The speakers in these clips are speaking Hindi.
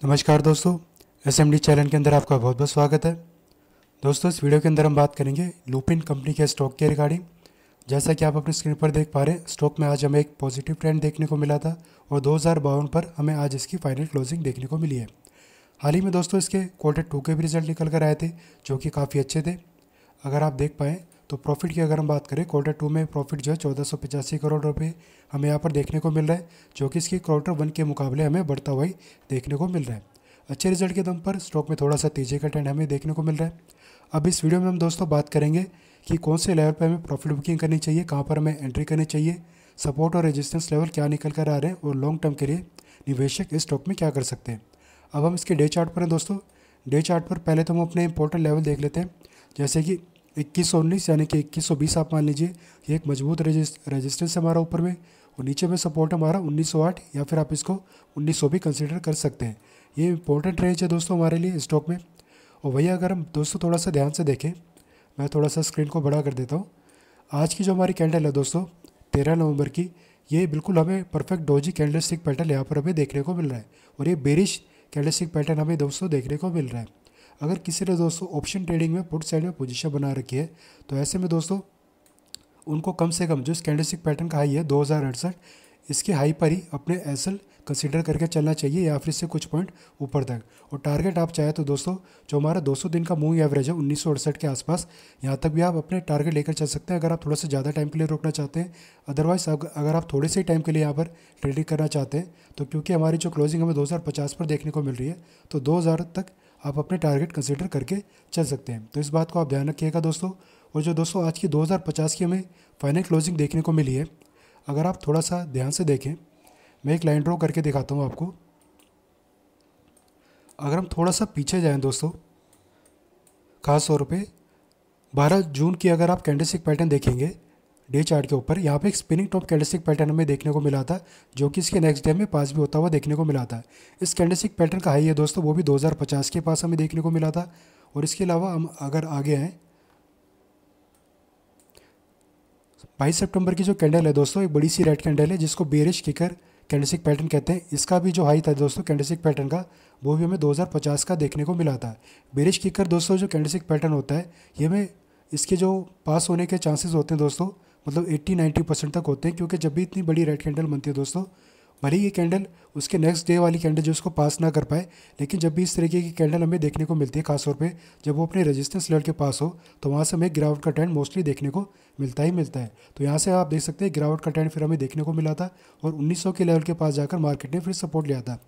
नमस्कार दोस्तों, एसएमडी चैनल के अंदर आपका बहुत बहुत स्वागत है। दोस्तों, इस वीडियो के अंदर हम बात करेंगे लुपिन कंपनी के स्टॉक के रिगार्डिंग। जैसा कि आप अपनी स्क्रीन पर देख पा रहे हैं, स्टॉक में आज हमें एक पॉजिटिव ट्रेंड देखने को मिला था और 2052 पर हमें आज इसकी फाइनल क्लोजिंग देखने को मिली है। हाल ही में दोस्तों इसके Q2 के भी रिजल्ट निकल कर आए थे, जो कि काफ़ी अच्छे थे। अगर आप देख पाएँ तो प्रॉफिट की अगर हम बात करें, Q2 में प्रॉफिट जो है 1485 करोड़ रुपये हमें यहाँ पर देखने को मिल रहा है, जो कि इसकी Q1 के मुकाबले हमें बढ़ता हुआ ही देखने को मिल रहा है। अच्छे रिजल्ट के दम पर स्टॉक में थोड़ा सा तेजी का ट्रेंड हमें देखने को मिल रहा है। अब इस वीडियो में हम दोस्तों बात करेंगे कि कौन से लेवल पर हमें प्रॉफिट बुकिंग करनी चाहिए, कहाँ पर हमें एंट्री करनी चाहिए, सपोर्ट और रेजिस्टेंस लेवल क्या निकल कर आ रहे हैं और लॉन्ग टर्म के लिए निवेशक इस स्टॉक में क्या कर सकते हैं। अब हम इसके डे चार्ट पर हैं दोस्तों। डे चार्ट पर पहले तो हम अपने इंपॉर्टेंट लेवल देख लेते हैं, जैसे कि 2119 यानी कि 2120 आप मान लीजिए, ये एक मजबूत रेजिस्टेंस है हमारा ऊपर में, और नीचे में सपोर्ट हमारा 1908 या फिर आप इसको 1900 भी कंसिडर कर सकते हैं। ये इंपॉर्टेंट रेंज है दोस्तों हमारे लिए स्टॉक में। और वही अगर हम दोस्तों थोड़ा सा ध्यान से देखें, मैं थोड़ा सा स्क्रीन को बड़ा कर देता हूँ। आज की जो हमारी कैंडल है दोस्तों 13 नवंबर की, ये बिल्कुल हमें परफेक्ट डोजी कैंडलस्टिक पैटर्न यहाँ पर हमें देखने को मिल रहा है, और ये बेरिश कैंडलस्टिक पैटर्न हमें दोस्तों देखने को मिल रहा है। अगर किसी ने दोस्तों ऑप्शन ट्रेडिंग में पुट साइड में पोजीशन बना रखी है, तो ऐसे में दोस्तों उनको कम से कम जो इस कैंडलस्टिक पैटर्न का हाई है 2068, इसके हाई पर ही अपने एसएल कंसीडर करके चलना चाहिए, या फिर इससे कुछ पॉइंट ऊपर तक। और टारगेट आप चाहे तो दोस्तों जो हमारा 200 दिन का मूविंग एवरेज है 1968 के आसपास, यहाँ तक भी आप अपने टारगेट लेकर चल सकते हैं, अगर आप थोड़ा सा ज़्यादा टाइम के लिए रोकना चाहते हैं। अदरवाइज अगर आप थोड़े से टाइम के लिए यहाँ पर ट्रेडिंग करना चाहते हैं, तो क्योंकि हमारी जो क्लोजिंग हमें 2050 पर देखने को मिल रही है, तो 2000 तक आप अपने टारगेट कंसीडर करके चल सकते हैं। तो इस बात को आप ध्यान रखिएगा दोस्तों। और जो दोस्तों आज की 2050 की हमें फाइनल क्लोजिंग देखने को मिली है, अगर आप थोड़ा सा ध्यान से देखें, मैं एक लाइन ड्रॉ करके दिखाता हूँ आपको। अगर हम थोड़ा सा पीछे जाएं दोस्तों, खास तौर पे 12 जून की अगर आप कैंडलस्टिक पैटर्न देखेंगे डे चार्ट के ऊपर, यहाँ पे एक स्पिनिंग टॉप कैंडलस्टिक पैटर्न हमें देखने को मिला था, जो कि इसके नेक्स्ट डे में पास भी होता हुआ देखने को मिला था। इस कैंडलस्टिक पैटर्न का हाई है दोस्तों, वो भी 2050 के पास हमें देखने को मिला था। और इसके अलावा हम अगर आगे आएँ, 22 सितंबर की जो कैंडल है दोस्तों, एक बड़ी सी रेड कैंडल है जिसको बेरिश किकर कैंडलस्टिक पैटर्न कहते हैं। इसका भी जो हाई था दोस्तों कैंडलस्टिक पैटर्न का, वो भी हमें 2050 का देखने को मिला था। बेरिश किकर दोस्तों जो कैंडलस्टिक पैटर्न होता है, ये हमें इसके जो पास होने के चांसेस होते हैं दोस्तों, मतलब 80-90% तक होते हैं, क्योंकि जब भी इतनी बड़ी रेड कैंडल बनती है दोस्तों, भले ही ये कैंडल उसके नेक्स्ट डे वाली कैंडल जो उसको पास ना कर पाए, लेकिन जब भी इस तरीके की कैंडल हमें देखने को मिलती है, खासतौर पे जब वो अपने रेजिस्टेंस लेवल के पास हो, तो वहाँ से हमें गिरावट का ट्रेंड मोस्टली देखने को मिलता ही मिलता है। तो यहाँ से आप देख सकते हैं गिरावट का ट्रेंड फिर हमें देखने को मिला था, और 1900 के लेवल के पास जाकर मार्केट ने फिर सपोर्ट लिया था।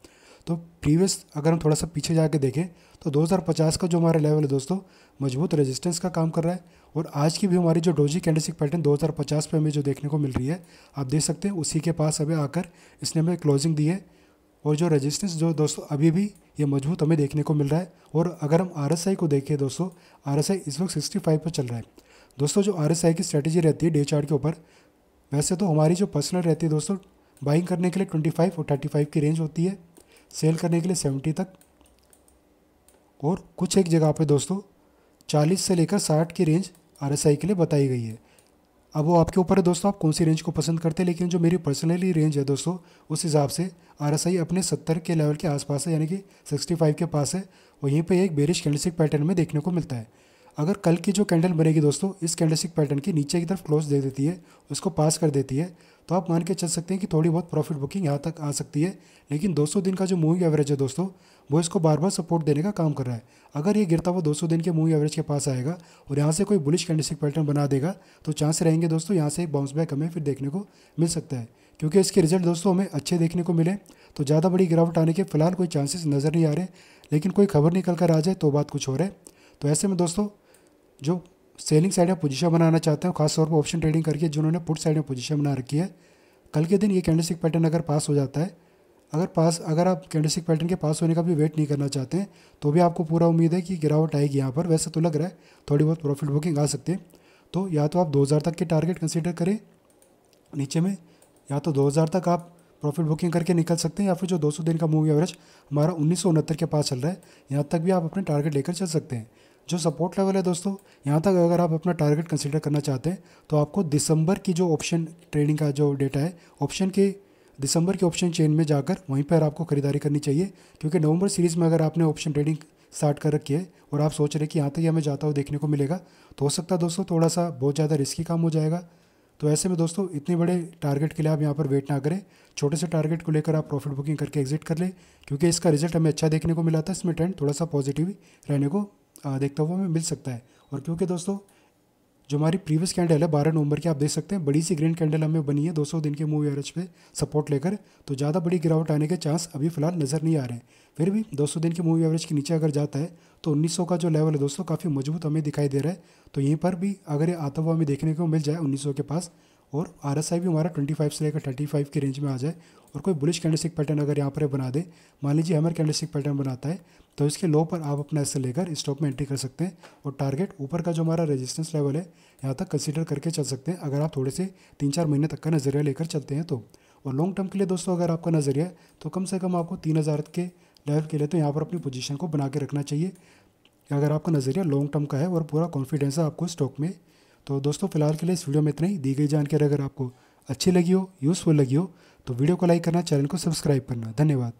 तो प्रीवियस अगर हम थोड़ा सा पीछे जाके देखें, तो 2050 का जो हमारा लेवल है दोस्तों, मजबूत रेजिस्टेंस का काम कर रहा है। और आज की भी हमारी जो डोजी कैंडलस्टिक पैटर्न 2050 पे हमें जो देखने को मिल रही है, आप देख सकते हैं उसी के पास हमें आकर इसने हमें क्लोजिंग दी है। और जो रेजिस्टेंस जो दोस्तों अभी भी ये मजबूत हमें देखने को मिल रहा है। और अगर हम RSI को देखें दोस्तों, RSI इस वक्त 65 पर चल रहा है दोस्तों। जो RSI की स्ट्रैटेजी रहती है डे चार्ट के ऊपर, वैसे तो हमारी जो पर्सनल रहती है दोस्तों, बाइंग करने के लिए 25 और 35 की रेंज होती है, सेल करने के लिए 70 तक, और कुछ एक जगह पे दोस्तों 40 से लेकर 60 की रेंज RSI के लिए बताई गई है। अब वो आपके ऊपर है दोस्तों, आप कौन सी रेंज को पसंद करते हैं, लेकिन जो मेरी पर्सनली रेंज है दोस्तों, उस हिसाब से RSI अपने 70 के लेवल के आसपास है, यानी कि 65 के पास है, और यहीं पे एक बेरिश कैंडलस्टिक पैटर्न में देखने को मिलता है। अगर कल की जो कैंडल बनेगी दोस्तों, इस कैंडलस्टिक पैटर्न की नीचे की तरफ क्लोज दे देती है, उसको पास कर देती है, तो आप मान के चल सकते हैं कि थोड़ी बहुत प्रॉफिट बुकिंग यहाँ तक आ सकती है। लेकिन 200 दिन का जो मूविंग एवरेज है दोस्तों, वो इसको बार बार सपोर्ट देने का काम कर रहा है। अगर ये गिरता हुआ 200 दिन के मूविंग एवरेज के पास आएगा और यहाँ से कोई बुलिश कैंडलस्टिक पैटर्न बना देगा, तो चांस रहेंगे दोस्तों यहाँ से एक बाउंस बैक हमें फिर देखने को मिल सकता है। क्योंकि इसके रिजल्ट दोस्तों हमें अच्छे देखने को मिले, तो ज़्यादा बड़ी गिरावट आने के फिलहाल कोई चांसेस नज़र नहीं आ रहे, लेकिन कोई खबर निकल कर आ जाए तो बात कुछ हो रहा है। तो ऐसे में दोस्तों जो सेलिंग साइड में पोजीशन बनाना चाहते हैं, खासतौर पर ऑप्शन ट्रेडिंग करके जिन्होंने पुट साइड में पोजीशन बना रखी है, कल के दिन ये कैंडलस्टिक पैटर्न अगर पास हो जाता है, अगर आप कैंडलस्टिक पैटर्न के पास होने का भी वेट नहीं करना चाहते हैं, तो भी आपको पूरा उम्मीद है कि गिरावट आएगी यहाँ पर। वैसे तो लग रहा है थोड़ी बहुत प्रॉफिट बुकिंग आ सकती है। तो या तो आप 2000 तक के टारगेट कंसीडर करें नीचे में, या तो 2000 तक आप प्रॉफिट बुकिंग करके निकल सकते हैं, या फिर जो 200 दिन का मूविंग एवरेज हमारा 1969 के पास चल रहा है, यहाँ तक भी आप अपने टारगेट लेकर चल सकते हैं। जो सपोर्ट लेवल है दोस्तों, यहाँ तक अगर आप अपना टारगेट कंसीडर करना चाहते हैं, तो आपको दिसंबर की जो ऑप्शन ट्रेडिंग का जो डेटा है, ऑप्शन के दिसंबर के ऑप्शन चेन में जाकर वहीं पर आपको खरीदारी करनी चाहिए, क्योंकि नवंबर सीरीज़ में अगर आपने ऑप्शन ट्रेडिंग स्टार्ट कर रखी है और आप सोच रहे हैं कि यहाँ तक हमें जाता हुआ देखने को मिलेगा, तो हो सकता है दोस्तों थोड़ा सा बहुत ज़्यादा रिस्की काम हो जाएगा। तो ऐसे में दोस्तों इतने बड़े टारगेट के लिए आप यहाँ पर वेट ना करें, छोटे से टारगेट को लेकर आप प्रॉफिट बुकिंग करके एग्जिट कर ले, क्योंकि इसका रिजल्ट हमें अच्छा देखने को मिला था। इसमें ट्रेंड थोड़ा सा पॉजिटिव रहने को देखता हुआ हमें मिल सकता है। और क्योंकि दोस्तों जो हमारी प्रीवियस कैंडल है 12 नवंबर की, आप देख सकते हैं बड़ी सी ग्रीन कैंडल हमें बनी है 200 दिन के मूव एवरेज पे सपोर्ट लेकर, तो ज़्यादा बड़ी गिरावट आने के चांस अभी फिलहाल नज़र नहीं आ रहे हैं। फिर भी 200 दिन के मूव एवरेज के नीचे अगर जाता है तो 1900 का जो लेवल है दोस्तों काफ़ी मजबूत हमें दिखाई दे रहा है। तो यहीं पर भी अगर ये आता हुआ हमें देखने को मिल जाए 1900 के पास, और RSI भी हमारा 25 से लेकर 35 की रेंज में आ जाए, और कोई बुलिश कैंडलस्टिक पैटर्न अगर यहाँ पर बना दे, मान लीजिए हैमर कैंडलस्टिक पैटर्न बनाता है, तो इसके लो पर आप अपना एसएल लेकर स्टॉक में एंट्री कर सकते हैं, और टारगेट ऊपर का जो हमारा रेजिस्टेंस लेवल है यहाँ तक कंसीडर करके चल सकते हैं, अगर आप थोड़े से 3-4 महीने तक का नज़रिया लेकर चलते हैं तो। और लॉन्ग टर्म के लिए दोस्तों अगर आपका नज़रिया है तो कम से कम आपको 3000 के लेवल के लिए तो यहाँ पर अपनी पोजीशन को बना के रखना चाहिए, अगर आपका नज़रिया लॉन्ग टर्म का है और पूरा कॉन्फिडेंस है आपको स्टॉक में। तो दोस्तों फिलहाल के लिए इस वीडियो में इतना ही। दी गई जानकारी अगर आपको अच्छी लगी हो, यूज़फुल लगी हो, तो वीडियो को लाइक करना, चैनल को सब्सक्राइब करना। धन्यवाद।